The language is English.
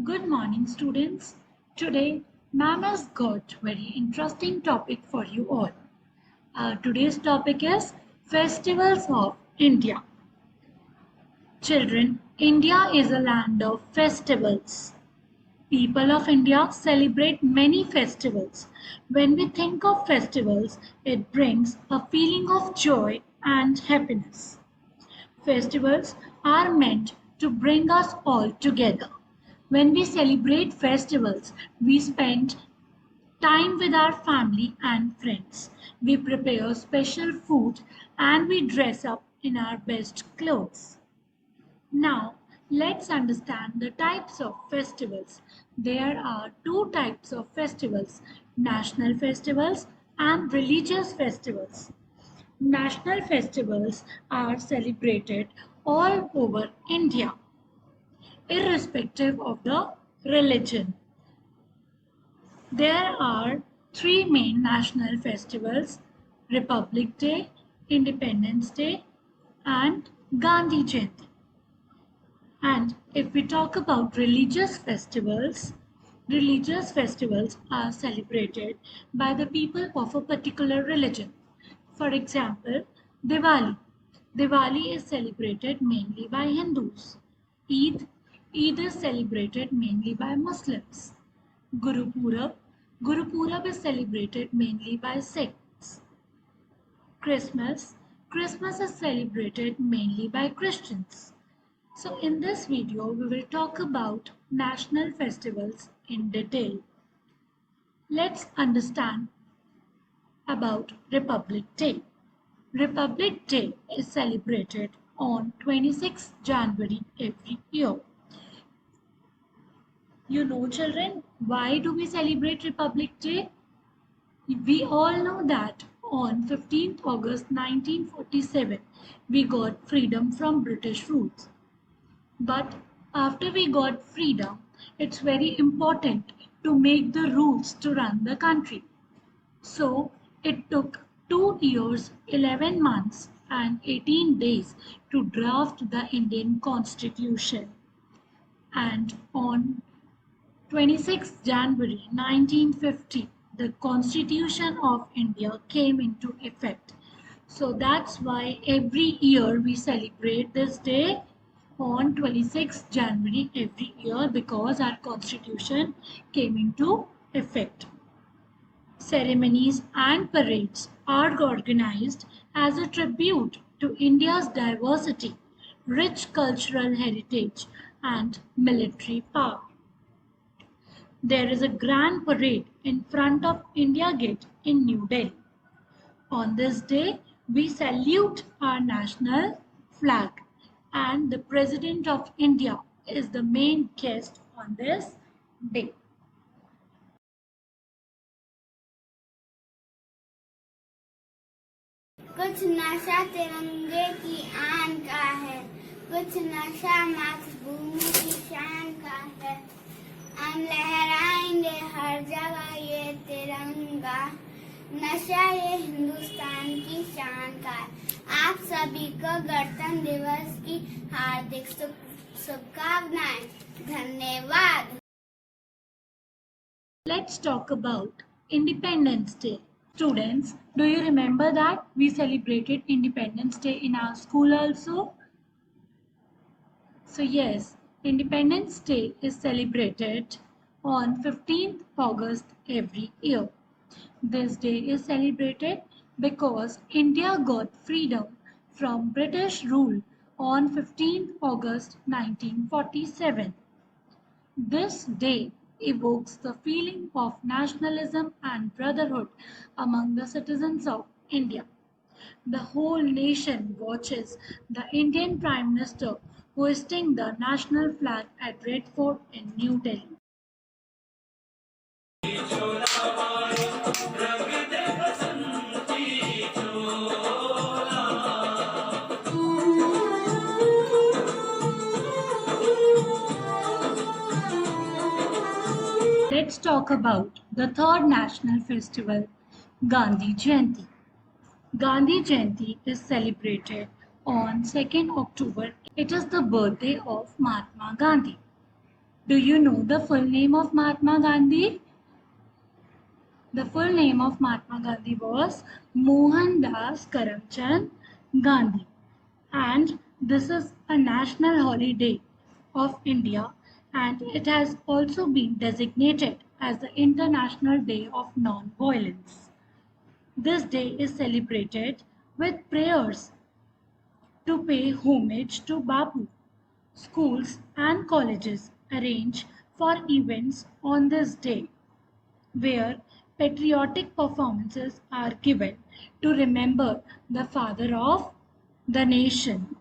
Good morning, students. Today, ma'am has got very interesting topic for you all. Today's topic is Festivals of India. Children, India is a land of festivals. People of India celebrate many festivals. When we think of festivals, it brings a feeling of joy and happiness. Festivals are meant to bring us all together. When we celebrate festivals, we spend time with our family and friends. We prepare special food and we dress up in our best clothes. Now, let's understand the types of festivals. There are two types of festivals: national festivals and religious festivals. National festivals are celebrated all over India, irrespective of the religion. There are three main national festivals: Republic Day, Independence Day, and Gandhi Jayanti. And if we talk about religious festivals are celebrated by the people of a particular religion. For example, Diwali. Diwali is celebrated mainly by Hindus. Eid. Eid is celebrated mainly by Muslims. Guru Purab. Guru Purab is celebrated mainly by Sikhs. Christmas. Christmas is celebrated mainly by Christians. So in this video, we will talk about national festivals in detail. Let's understand about Republic Day. Republic Day is celebrated on 26th January every year. You know, children, why do we celebrate Republic Day? We all know that on 15th August 1947, we got freedom from British rule. But after we got freedom, it's very important to make the rules to run the country. So it took 2 years, 11 months, and 18 days to draft the Indian Constitution. And on 26 January 1950, the Constitution of India came into effect. So that's why every year we celebrate this day on 26 January every year, because our Constitution came into effect. Ceremonies and parades are organized as a tribute to India's diversity, rich cultural heritage, and military power. There is a grand parade in front of India Gate in New Delhi. On this day, we salute our national flag, and the President of India is the main guest on this day. कुछ नशा तिरंगे की आन का है, कुछ नशा मातृभूमि की शान का है। हम लहराएंगे हर जगह ये तिरंगा, नशा ये हिंदुस्तान की शान का है। आप सभी को गणतंत्र दिवस की हार्दिक शुभकामनाएं। धन्यवाद। Let's talk about Independence Day. Students, do you remember that we celebrated Independence Day in our school also? So yes, Independence Day is celebrated on 15th August every year. This day is celebrated because India got freedom from British rule on 15th August 1947. This day evokes the feeling of nationalism and brotherhood among the citizens of India. The whole nation watches the Indian Prime Minister hoisting the national flag at Red Fort in New Delhi. Let's talk about the third national festival, Gandhi Jayanti. Gandhi Jayanti is celebrated on 2nd October. It is the birthday of Mahatma Gandhi. Do you know the full name of Mahatma Gandhi? The full name of Mahatma Gandhi was Mohandas Karamchand Gandhi. And this is a national holiday of India, and it has also been designated as the International Day of Non-Violence. This day is celebrated with prayers to pay homage to Bapu. Schools and colleges arrange for events on this day where patriotic performances are given to remember the father of the nation.